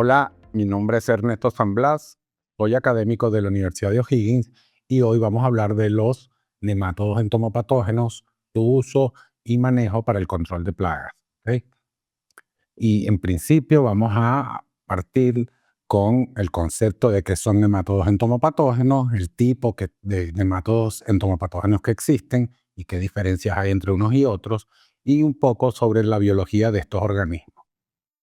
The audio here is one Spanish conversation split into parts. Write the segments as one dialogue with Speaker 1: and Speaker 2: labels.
Speaker 1: Hola, mi nombre es Ernesto San Blas, soy académico de la Universidad de O'Higgins y hoy vamos a hablar de los nematodos entomopatógenos, su uso y manejo para el control de plagas. ¿Ok? Y en principio vamos a partir con el concepto de qué son nematodos entomopatógenos, el tipo de nematodos entomopatógenos que existen y qué diferencias hay entre unos y otros, y un poco sobre la biología de estos organismos.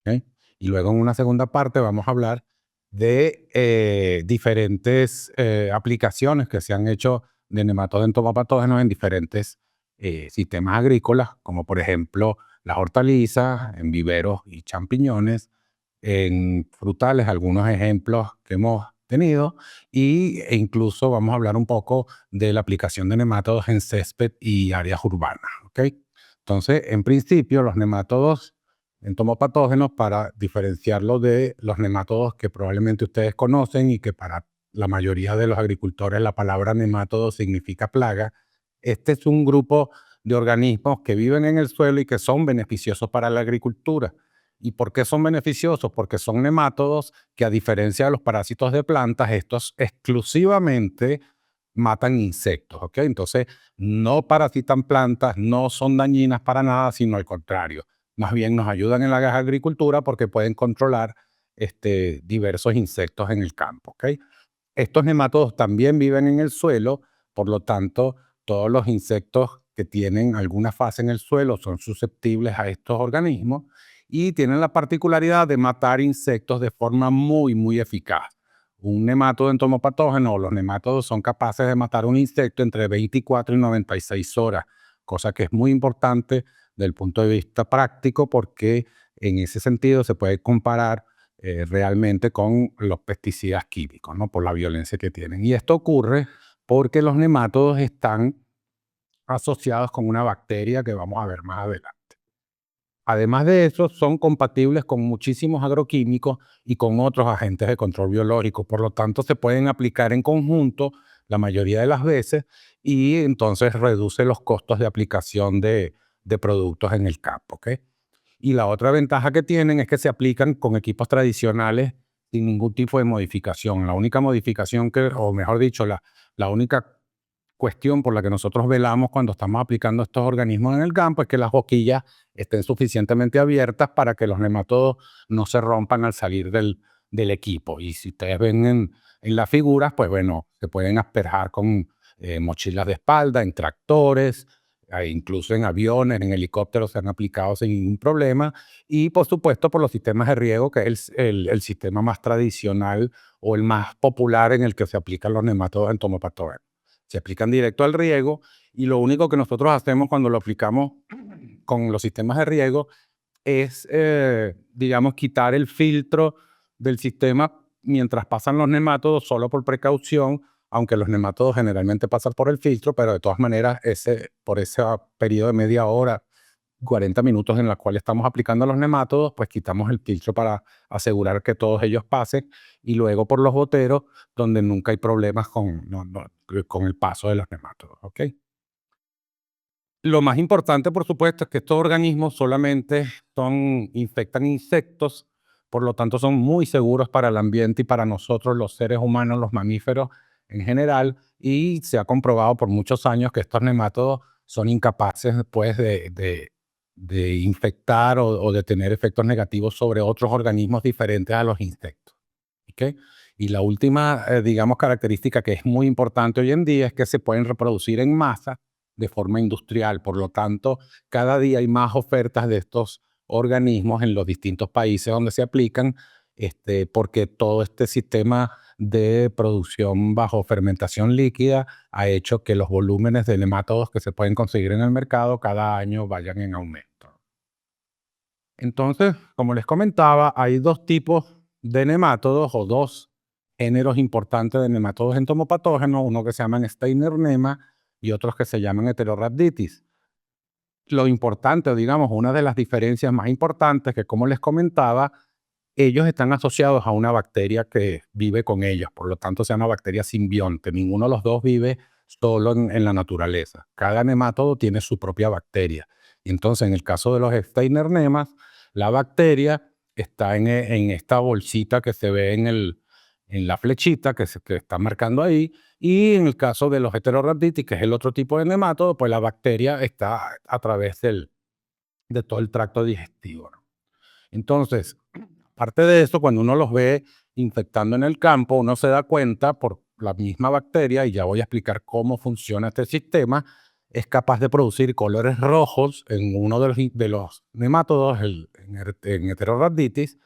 Speaker 1: ¿Ok? Y luego en una segunda parte vamos a hablar de diferentes aplicaciones que se han hecho de nematodos entomopatógenos en diferentes sistemas agrícolas, como por ejemplo las hortalizas, en viveros y champiñones, en frutales, algunos ejemplos que hemos tenido, e incluso vamos a hablar un poco de la aplicación de nematodos en césped y áreas urbanas. ¿Ok? Entonces, en principio, los nematodos entomopatógenos, para diferenciarlo de los nematodos que probablemente ustedes conocen y que para la mayoría de los agricultores la palabra nematodo significa plaga. Este es un grupo de organismos que viven en el suelo y que son beneficiosos para la agricultura. ¿Y por qué son beneficiosos? Porque son nemátodos que, a diferencia de los parásitos de plantas, estos exclusivamente matan insectos, ¿ok? Entonces, no parasitan plantas, no son dañinas para nada, sino al contrario. Más bien nos ayudan en la agricultura porque pueden controlar diversos insectos en el campo, ¿ok? Estos nematodos también viven en el suelo, por lo tanto, todos los insectos que tienen alguna fase en el suelo son susceptibles a estos organismos y tienen la particularidad de matar insectos de forma muy, muy eficaz. Un nematodo entomopatógeno o los nematodos son capaces de matar un insecto entre 24 y 96 horas, cosa que es muy importante desde el punto de vista práctico porque en ese sentido se puede comparar realmente con los pesticidas químicos, ¿no? Por la violencia que tienen. Y esto ocurre porque los nemátodos están asociados con una bacteria que vamos a ver más adelante. Además de eso, son compatibles con muchísimos agroquímicos y con otros agentes de control biológico. Por lo tanto, se pueden aplicar en conjunto la mayoría de las veces y entonces reduce los costos de aplicación de productos en el campo. ¿Ok? Y la otra ventaja que tienen es que se aplican con equipos tradicionales sin ningún tipo de modificación. La única modificación o mejor dicho, la única cuestión por la que nosotros velamos cuando estamos aplicando estos organismos en el campo es que las boquillas estén suficientemente abiertas para que los nematodos no se rompan al salir del equipo. Y si ustedes ven en las figuras, pues bueno, se pueden asperjar con mochilas de espalda, en tractores, incluso en aviones, en helicópteros se han aplicado sin ningún problema. Y por supuesto por los sistemas de riego, que es el sistema más tradicional o el más popular en el que se aplican los nematodos entomopatógenos. Se aplican directo al riego y lo único que nosotros hacemos cuando lo aplicamos con los sistemas de riego es, digamos, quitar el filtro del sistema mientras pasan los nematodos, solo por precaución, aunque los nematodos generalmente pasan por el filtro, pero de todas maneras, por ese periodo de media hora, 40 minutos en la cual estamos aplicando los nematodos, pues quitamos el filtro para asegurar que todos ellos pasen y luego por los goteros, donde nunca hay problemas con el paso de los nematodos. ¿Ok? Lo más importante, por supuesto, es que estos organismos solamente infectan insectos, por lo tanto son muy seguros para el ambiente y para nosotros, los seres humanos, los mamíferos en general, y se ha comprobado por muchos años que estos nematodos son incapaces después de infectar o de tener efectos negativos sobre otros organismos diferentes a los insectos. ¿Ok? Y la última, digamos, característica que es muy importante hoy en día es que se pueden reproducir en masa de forma industrial. Por lo tanto, cada día hay más ofertas de estos organismos en los distintos países donde se aplican, porque todo este sistema de producción bajo fermentación líquida ha hecho que los volúmenes de nematodos que se pueden conseguir en el mercado cada año vayan en aumento. Entonces, como les comentaba, hay dos tipos de nemátodos o dos géneros importantes de nematodos entomopatógenos, uno que se llaman Steinernema y otros que se llaman Heterorhabditis. Lo importante, o digamos, una de las diferencias más importantes que, como les comentaba, ellos están asociados a una bacteria que vive con ellos, por lo tanto, sea una bacteria simbionte. Ninguno de los dos vive solo en la naturaleza. Cada nemátodo tiene su propia bacteria. Y entonces, en el caso de los Steinernema, la bacteria está en esta bolsita que se ve en la flechita que está marcando ahí. Y en el caso de los Heterorhabditis, que es el otro tipo de nemátodo, pues la bacteria está a través de todo el tracto digestivo, ¿no? Entonces, aparte de eso, cuando uno los ve infectando en el campo, uno se da cuenta por la misma bacteria, y ya voy a explicar cómo funciona este sistema, es capaz de producir colores rojos en uno de los nemátodos, en Heterorhabditis,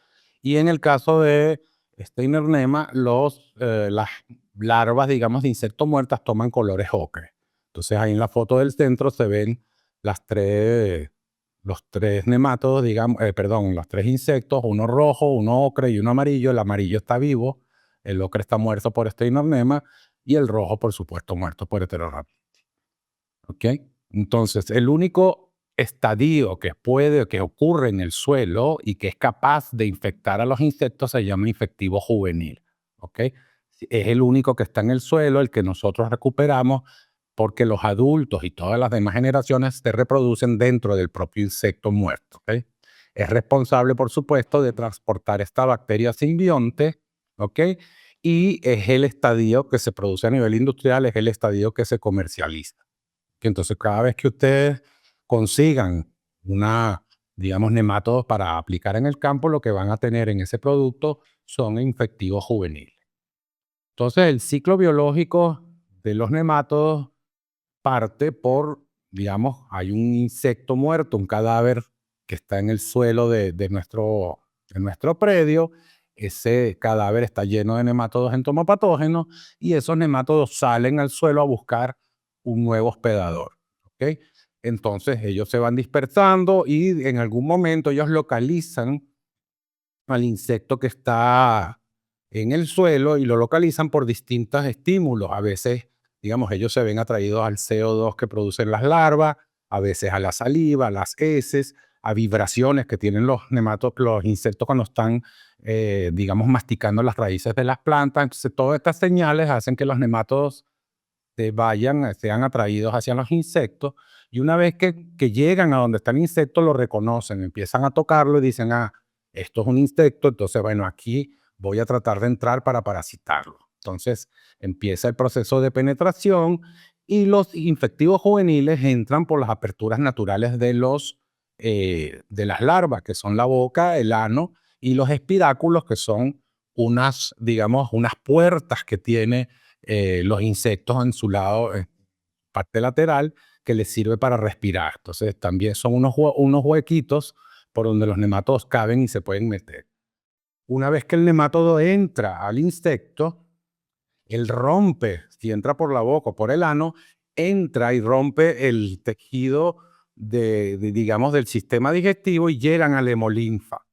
Speaker 1: y en el caso de Steinernema, las larvas, digamos, de insectos muertas toman colores ocre. Entonces ahí en la foto del centro se ven las tres los tres nemátodos, digamos, perdón, los tres insectos, uno rojo, uno ocre y uno amarillo. El amarillo está vivo, el ocre está muerto por Steinernema y el rojo, por supuesto, muerto por Heterorhabditis. ¿Ok? Entonces, el único estadio que ocurre en el suelo y que es capaz de infectar a los insectos se llama infectivo juvenil. ¿Ok? Es el único que está en el suelo, el que nosotros recuperamos, porque los adultos y todas las demás generaciones se reproducen dentro del propio insecto muerto. ¿Ok? Es responsable, por supuesto, de transportar esta bacteria simbionte, ¿ok? Y es el estadio que se produce a nivel industrial, es el estadio que se comercializa. Que entonces cada vez que ustedes consigan digamos, nemátodos para aplicar en el campo, lo que van a tener en ese producto son infectivos juveniles. Entonces, el ciclo biológico de los nemátodos parte por, digamos, hay un insecto muerto, un cadáver que está en el suelo de nuestro predio. Ese cadáver está lleno de nemátodos entomopatógenos y esos nemátodos salen al suelo a buscar un nuevo hospedador. ¿Ok? Entonces ellos se van dispersando y en algún momento ellos localizan al insecto que está en el suelo y lo localizan por distintos estímulos. A veces, digamos, ellos se ven atraídos al CO2 que producen las larvas, a veces a la saliva, a las heces, a vibraciones que tienen los insectos cuando están, digamos, masticando las raíces de las plantas. Entonces, todas estas señales hacen que los nemátodos sean atraídos hacia los insectos, y una vez que llegan a donde está el insecto, lo reconocen, empiezan a tocarlo y dicen, esto es un insecto, entonces, bueno, aquí voy a tratar de entrar para parasitarlo. Entonces, empieza el proceso de penetración y los infectivos juveniles entran por las aperturas naturales de las larvas, que son la boca, el ano y los espiráculos, que son digamos, unas puertas que tiene los insectos en su lado, parte lateral, que les sirve para respirar. Entonces también son unos huequitos por donde los nematodos caben y se pueden meter. Una vez que el nematodo entra al insecto, él rompe, si entra por la boca o por el ano, entra y rompe el tejido digamos, del sistema digestivo y llegan a la hemolinfa.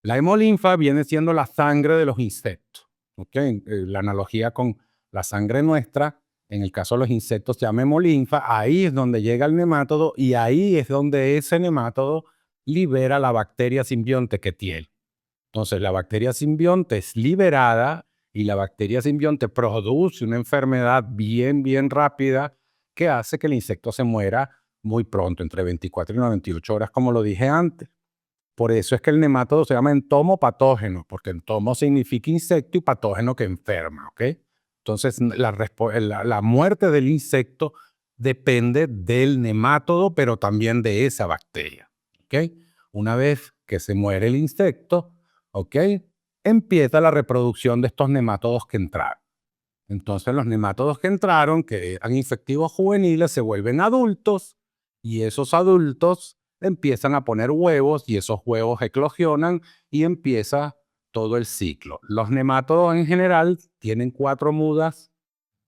Speaker 1: La hemolinfa viene siendo la sangre de los insectos. ¿Okay? La analogía con la sangre nuestra, en el caso de los insectos se llama hemolinfa. Ahí es donde llega el nemátodo y ahí es donde ese nemátodo libera la bacteria simbionte que tiene. Entonces la bacteria simbionte es liberada y la bacteria simbionte produce una enfermedad bien rápida que hace que el insecto se muera muy pronto, entre 24 y 98 horas, como lo dije antes. Por eso es que el nemátodo se llama entomopatógeno, porque entomo significa insecto y patógeno que enferma, ¿ok? Entonces, la muerte del insecto depende del nemátodo, pero también de esa bacteria, ¿ok? Una vez que se muere el insecto, ¿ok? Empieza la reproducción de estos nemátodos que entraron. Entonces, los nemátodos que entraron, que eran infectivos juveniles, se vuelven adultos y esos adultos empiezan a poner huevos y esos huevos eclosionan y empieza todo el ciclo. Los nemátodos en general tienen 4 mudas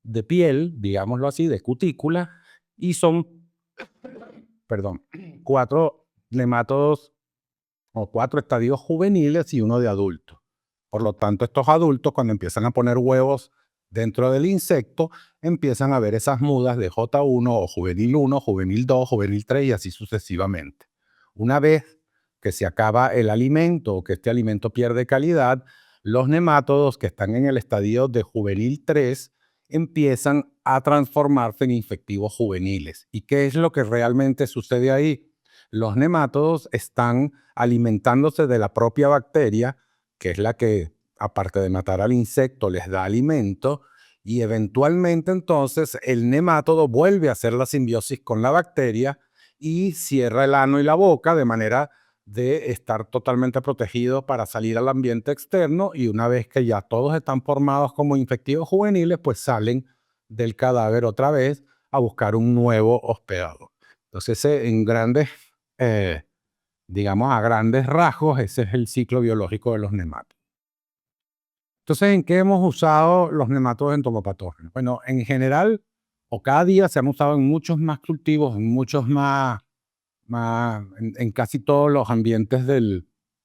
Speaker 1: de piel, digámoslo así, de cutícula, y son, perdón, 4 nemátodos o 4 estadios juveniles y uno de adulto. Por lo tanto, estos adultos, cuando empiezan a poner huevos dentro del insecto, empiezan a ver esas mudas de J1 o juvenil 1, juvenil 2, juvenil 3 y así sucesivamente. Una vez que se acaba el alimento o que este alimento pierde calidad, los nemátodos que están en el estadio de juvenil 3 empiezan a transformarse en infectivos juveniles. ¿Y qué es lo que realmente sucede ahí? los nemátodos están alimentándose de la propia bacteria, que es la que, aparte de matar al insecto, les da alimento, y eventualmente entonces el nemátodo vuelve a hacer la simbiosis con la bacteria y cierra el ano y la boca de manera de estar totalmente protegido para salir al ambiente externo, y una vez que ya todos están formados como infectivos juveniles, pues salen del cadáver otra vez a buscar un nuevo hospedador. Entonces, en grandes, eh, digamos, a grandes rasgos, ese es el ciclo biológico de los nemátodos. Entonces, ¿en qué hemos usado los nematodos entomopatógenos? Bueno, en general, o cada día se han usado en muchos más cultivos, en muchos más en casi todos los ambientes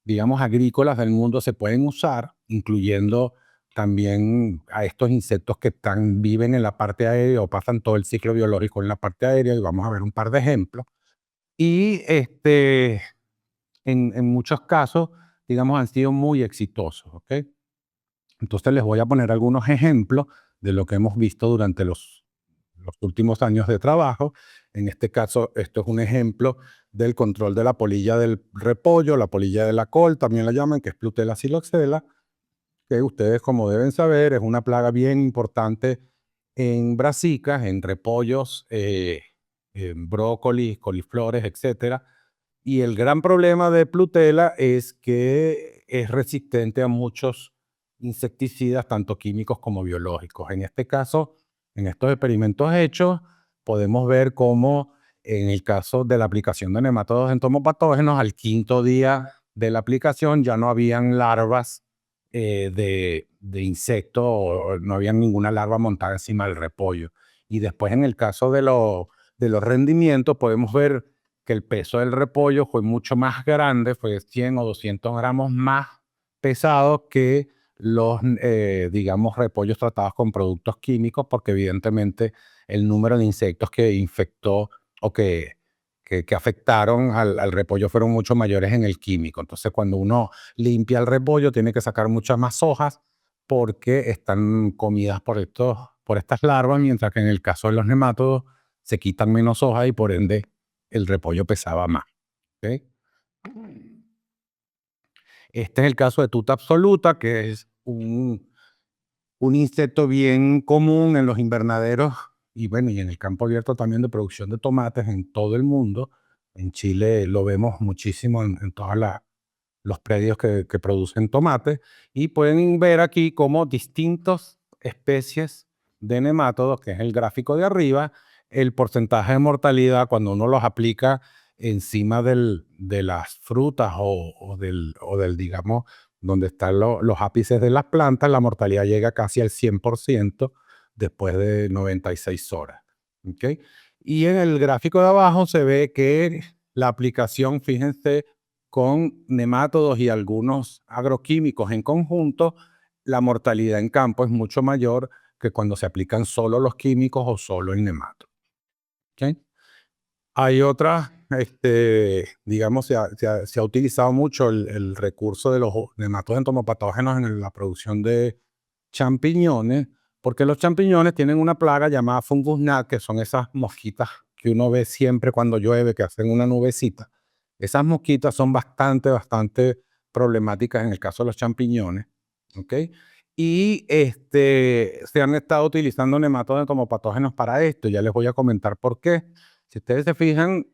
Speaker 1: digamos, agrícolas del mundo se pueden usar, incluyendo también a estos insectos que viven en la parte aérea o pasan todo el ciclo biológico en la parte aérea, y vamos a ver un par de ejemplos. Y en muchos casos, digamos, han sido muy exitosos, ¿ok? Entonces les voy a poner algunos ejemplos de lo que hemos visto durante los últimos años de trabajo. En este caso, esto es un ejemplo del control de la polilla del repollo, la polilla de la col, también la llaman, que es Plutela xyloxela, que ustedes, como deben saber, es una plaga bien importante en brasicas, en repollos, en brócolis, coliflores, etcétera. Y el gran problema de Plutela es que es resistente a muchos insecticidas, tanto químicos como biológicos. En este caso, en estos experimentos hechos, podemos ver cómo en el caso de la aplicación de nematodos entomopatógenos, al quinto día de la aplicación ya no habían larvas de insectos, o no había ninguna larva montada encima del repollo. Y después, en el caso de los rendimientos, podemos ver que el peso del repollo fue mucho más grande, fue 100 o 200 gramos más pesado que los, digamos, repollos tratados con productos químicos, porque evidentemente el número de insectos que infectó o que afectaron al repollo fueron mucho mayores en el químico. Entonces, cuando uno limpia el repollo, tiene que sacar muchas más hojas porque están comidas por estas larvas, mientras que en el caso de los nemátodos se quitan menos hojas y por ende el repollo pesaba más. ¿Ok? Este es el caso de tuta absoluta, que es un insecto bien común en los invernaderos y bueno, y en el campo abierto también de producción de tomates en todo el mundo. En Chile lo vemos muchísimo en todos los predios que producen tomates, y pueden ver aquí como distintas especies de nemátodos, que es el gráfico de arriba, el porcentaje de mortalidad cuando uno los aplica encima de las frutas o del, digamos, donde están los ápices de las plantas, la mortalidad llega casi al 100% después de 96 horas. ¿Ok? Y en el gráfico de abajo se ve que la aplicación, fíjense, con nemátodos y algunos agroquímicos en conjunto, la mortalidad en campo es mucho mayor que cuando se aplican solo los químicos o solo el nemato. ¿Ok? Hay otras, digamos, se ha utilizado mucho el recurso de los nematodos entomopatógenos en la producción de champiñones, porque los champiñones tienen una plaga llamada fungus gnat, que son esas mosquitas que uno ve siempre cuando llueve, que hacen una nubecita. Esas mosquitas son bastante problemáticas en el caso de los champiñones, ¿ok? Y se han estado utilizando nematodos como patógenos para esto. Ya les voy a comentar por qué. Si ustedes se fijan,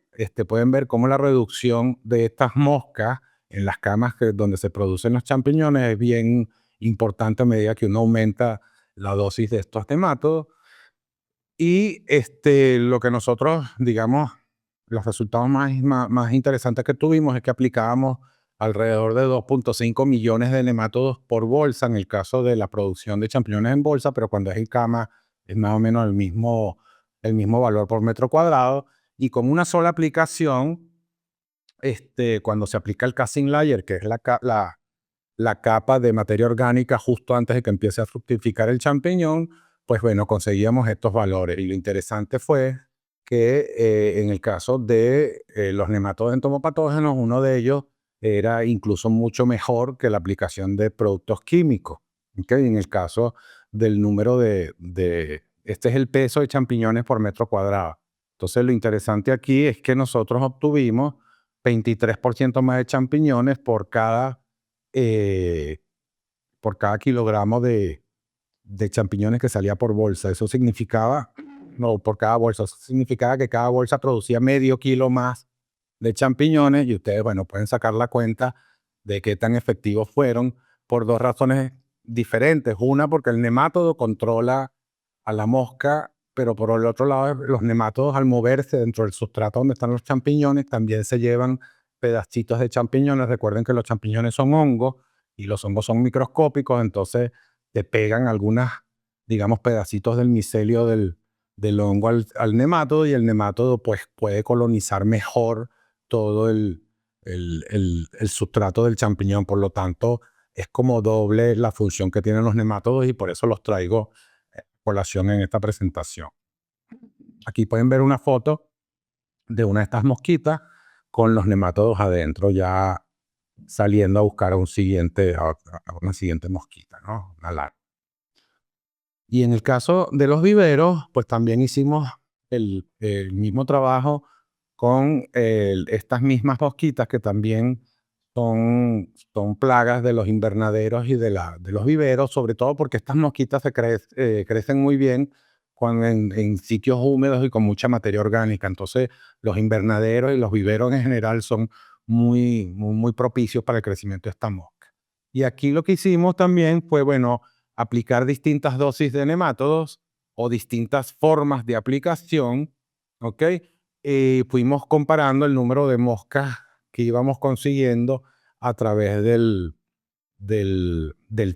Speaker 1: pueden ver cómo la reducción de estas moscas en las camas donde se producen los champiñones es bien importante a medida que uno aumenta la dosis de estos nematodos. Y lo que nosotros, digamos, los resultados más interesantes que tuvimos es que aplicábamos alrededor de 2.5 millones de nematodos por bolsa en el caso de la producción de champiñones en bolsa, pero cuando es en cama es más o menos el mismo valor por metro cuadrado. Y con una sola aplicación, cuando se aplica el casing layer, que es la capa de materia orgánica justo antes de que empiece a fructificar el champiñón, pues bueno, conseguíamos estos valores. Y lo interesante fue que en el caso de los nematodos entomopatógenos, uno de ellos era incluso mucho mejor que la aplicación de productos químicos. ¿Okay? En el caso del número este es el peso de champiñones por metro cuadrado. Entonces lo interesante aquí es que nosotros obtuvimos 23% más de champiñones por cada kilogramo de champiñones que salía por bolsa. Eso significaba, no, por cada bolsa, eso significaba que cada bolsa producía medio kilo más de champiñones y ustedes, bueno, pueden sacar la cuenta de qué tan efectivos fueron por dos razones diferentes. Una, porque el nemátodo controla a la mosca, pero por el otro lado, los nemátodos al moverse dentro del sustrato donde están los champiñones también se llevan pedacitos de champiñones. Recuerden que los champiñones son hongos y los hongos son microscópicos, entonces te pegan algunas, digamos, pedacitos del micelio del hongo al nemátodo y el nemátodo pues puede colonizar mejor todo el sustrato del champiñón. Por lo tanto, es como doble la función que tienen los nemátodos y por eso los traigo a colación en esta presentación. Aquí pueden ver una foto de una de estas mosquitas con los nemátodos adentro ya saliendo a buscar a una siguiente mosquita, ¿no? Una larva. Y en el caso de los viveros, pues también hicimos el mismo trabajo con estas mismas mosquitas que también son plagas de los invernaderos y de los viveros, sobre todo porque estas mosquitas crecen muy bien cuando en sitios húmedos y con mucha materia orgánica. Entonces, los invernaderos y los viveros en general son muy propicios para el crecimiento de esta mosca. Y aquí lo que hicimos también fue, bueno, aplicar distintas dosis de nemátodos o distintas formas de aplicación, ¿ok? Fuimos comparando el número de moscas que íbamos consiguiendo a través del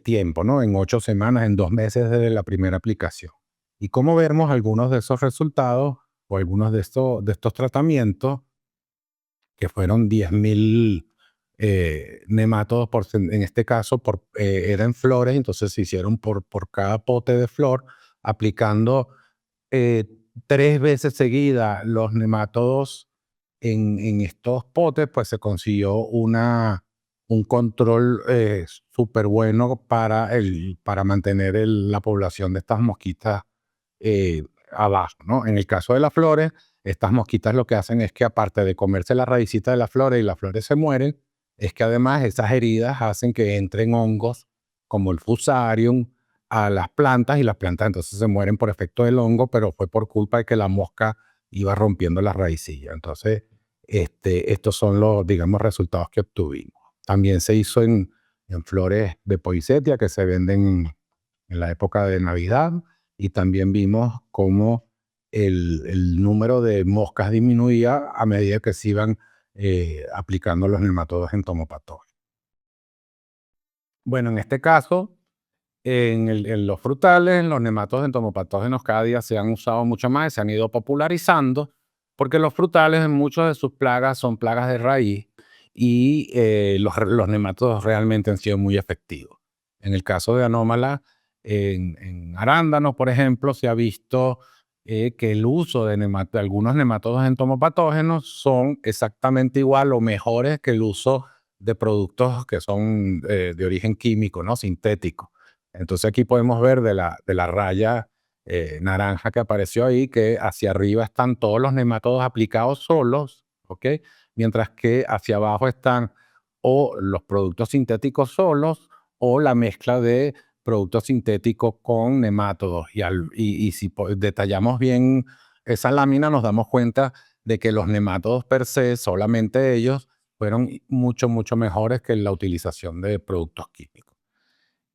Speaker 1: tiempo, ¿no? En 8 semanas, en 2 meses desde la primera aplicación. Y como vemos algunos de esos resultados o algunos de estos tratamientos, que fueron 10.000 nemátodos, en este caso eran flores, entonces se hicieron por cada pote de flor, aplicando 3 veces seguidas los nemátodos en estos potes, pues se consiguió un control súper bueno para mantener la población de estas mosquitas abajo, ¿no? En el caso de las flores, estas mosquitas lo que hacen es que aparte de comerse la raicita de las flores y las flores se mueren, es que además esas heridas hacen que entren hongos como el fusarium a las plantas y las plantas entonces se mueren por efecto del hongo, pero fue por culpa de que la mosca iba rompiendo las raicillas. Entonces, estos son los, digamos, resultados que obtuvimos. También se hizo en flores de poinsettia que se venden en la época de Navidad y también vimos cómo el número de moscas disminuía a medida que se iban aplicando los nematodos entomopatógenos. Bueno, en este caso, en los frutales, los nematodos entomopatógenos cada día se han usado mucho más y se han ido popularizando porque los frutales en muchas de sus plagas son plagas de raíz y los nematodos realmente han sido muy efectivos. En el caso de anómala, en arándanos, por ejemplo, se ha visto que el uso de algunos nematodos entomopatógenos son exactamente igual o mejores que el uso de productos que son de origen químico, ¿no? Sintético. Entonces aquí podemos ver de la raya naranja que apareció ahí, que hacia arriba están todos los nematodos aplicados solos, ¿ok? Mientras que hacia abajo están o los productos sintéticos solos o la mezcla de productos sintéticos con nemátodos. Y si detallamos bien esa lámina, nos damos cuenta de que los nemátodos per se, solamente ellos, fueron mucho mejores que la utilización de productos químicos.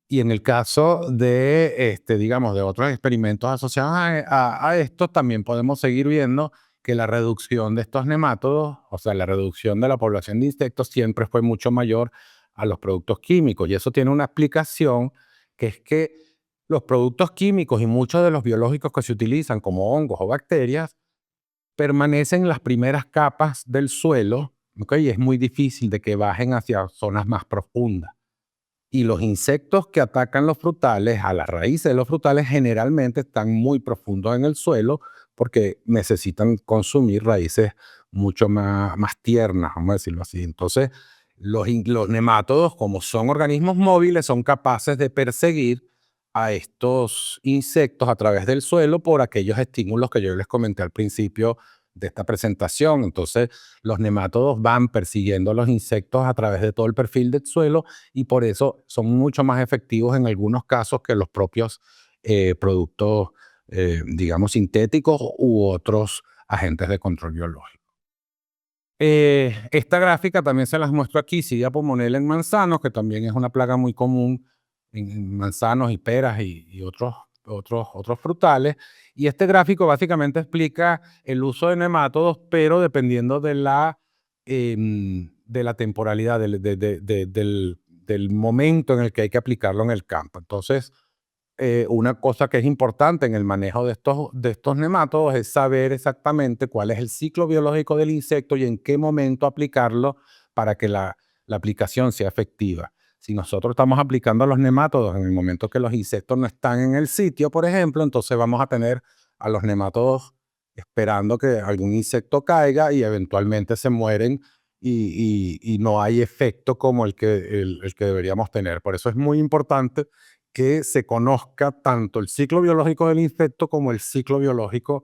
Speaker 1: Y en el caso de, digamos, de otros experimentos asociados a esto, también podemos seguir viendo que la reducción de estos nemátodos, o sea, la reducción de la población de insectos siempre fue mucho mayor a los productos químicos. Y eso tiene una explicación, que es que los productos químicos y muchos de los biológicos que se utilizan, como hongos o bacterias, permanecen en las primeras capas del suelo, ¿ok? Y es muy difícil de que bajen hacia zonas más profundas. Y los insectos que atacan los frutales, a las raíces de los frutales, generalmente están muy profundos en el suelo porque necesitan consumir raíces mucho más tiernas, vamos a decirlo así. Entonces, los nemátodos, como son organismos móviles, son capaces de perseguir a estos insectos a través del suelo por aquellos estímulos que yo les comenté al principio de esta presentación. Entonces, los nemátodos van persiguiendo los insectos a través de todo el perfil del suelo y por eso son mucho más efectivos en algunos casos que los propios productos, digamos, sintéticos u otros agentes de control biológico. Esta gráfica también se las muestro aquí, Psyllia pulmonella en manzanos, que también es una plaga muy común en manzanos y peras y otros frutales. Y este gráfico básicamente explica el uso de nemátodos, pero dependiendo de la temporalidad, del momento en el que hay que aplicarlo en el campo. Entonces, una cosa que es importante en el manejo de estos nemátodos es saber exactamente cuál es el ciclo biológico del insecto y en qué momento aplicarlo para que la aplicación sea efectiva. Si nosotros estamos aplicando los nemátodos en el momento que los insectos no están en el sitio, por ejemplo, entonces vamos a tener a los nemátodos esperando que algún insecto caiga y eventualmente se mueren y no hay efecto como el que deberíamos tener. Por eso es muy importante que se conozca tanto el ciclo biológico del insecto como el ciclo biológico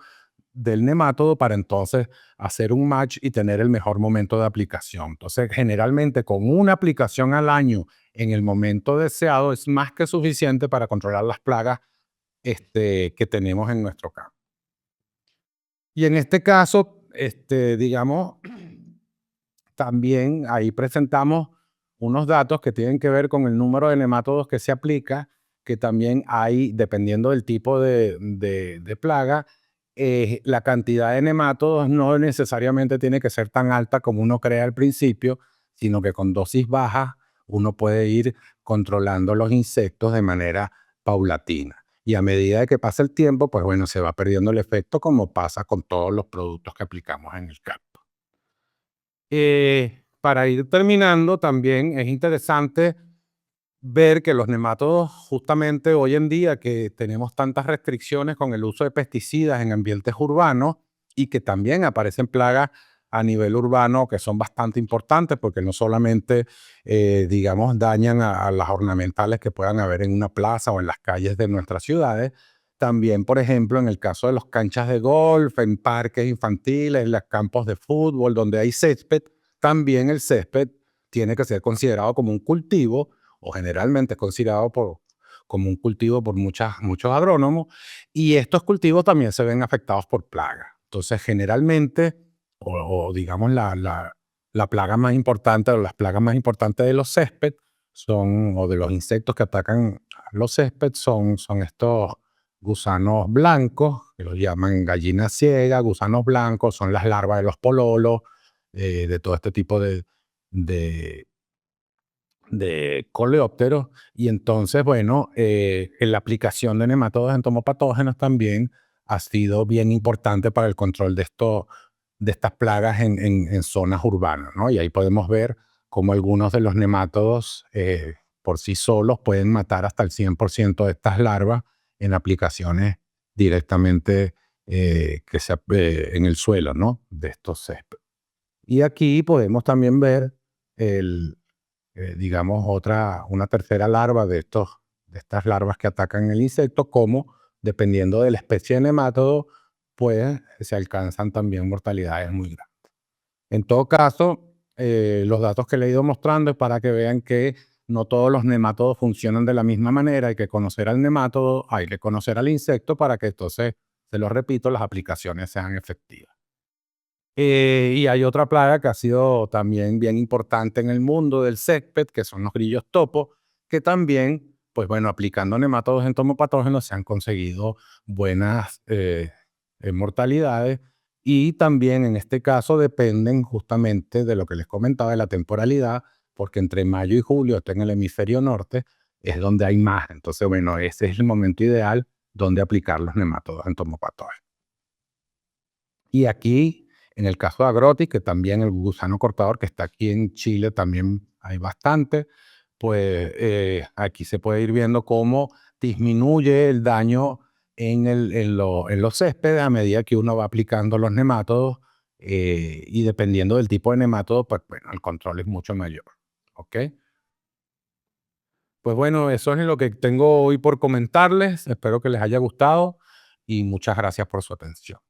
Speaker 1: del nemátodo para entonces hacer un match y tener el mejor momento de aplicación. Entonces, generalmente con una aplicación al año en el momento deseado es más que suficiente para controlar las plagas que tenemos en nuestro campo. Y en este caso, digamos, también ahí presentamos unos datos que tienen que ver con el número de nemátodos que se aplica, que también hay, dependiendo del tipo de plaga, la cantidad de nemátodos no necesariamente tiene que ser tan alta como uno cree al principio, sino que con dosis bajas uno puede ir controlando los insectos de manera paulatina. Y a medida de que pasa el tiempo, pues bueno, se va perdiendo el efecto como pasa con todos los productos que aplicamos en el campo. Para ir terminando, también es interesante ver que los nemátodos, justamente hoy en día que tenemos tantas restricciones con el uso de pesticidas en ambientes urbanos y que también aparecen plagas a nivel urbano que son bastante importantes porque no solamente, digamos, dañan a las ornamentales que puedan haber en una plaza o en las calles de nuestras ciudades, también, por ejemplo, en el caso de los canchas de golf, en parques infantiles, en los campos de fútbol, donde hay césped, también el césped tiene que ser considerado como un cultivo o generalmente es considerado como un cultivo por muchos agrónomos, y estos cultivos también se ven afectados por plagas. Entonces, generalmente, o digamos, la plaga más importante o las plagas más importantes de los césped son, o de los insectos que atacan a los césped, son estos gusanos blancos, que los llaman gallinas ciegas, gusanos blancos, son las larvas de los pololos, de todo este tipo de de coleópteros. Y entonces, bueno, en la aplicación de nematodos entomopatógenos también ha sido bien importante para el control de estas plagas en zonas urbanas, ¿no? Y ahí podemos ver cómo algunos de los nemátodos por sí solos pueden matar hasta el 100% de estas larvas en aplicaciones directamente en el suelo, ¿no? De estos céspedes. Y aquí podemos también ver el, digamos, una tercera larva de estas larvas que atacan el insecto, como dependiendo de la especie de nemátodo, pues se alcanzan también mortalidades muy grandes. En todo caso, los datos que le he ido mostrando es para que vean que no todos los nemátodos funcionan de la misma manera. Hay que conocer al nemátodo, hay que conocer al insecto para que entonces, se lo repito, las aplicaciones sean efectivas. Y hay otra plaga que ha sido también bien importante en el mundo del césped, que son los grillos topo, que también, pues bueno, aplicando nemátodos entomopatógenos se han conseguido buenas mortalidades y también en este caso dependen justamente de lo que les comentaba de la temporalidad, porque entre mayo y julio, esto en el hemisferio norte, es donde hay más. Entonces, bueno, ese es el momento ideal donde aplicar los nemátodos entomopatógenos. Y aquí, en el caso de Agrotis, que también el gusano cortador, que está aquí en Chile, también hay bastante, pues aquí se puede ir viendo cómo disminuye el daño en los céspedes a medida que uno va aplicando los nemátodos y dependiendo del tipo de nemátodo, pues bueno, el control es mucho mayor. ¿Ok? Pues bueno, eso es lo que tengo hoy por comentarles. Espero que les haya gustado y muchas gracias por su atención.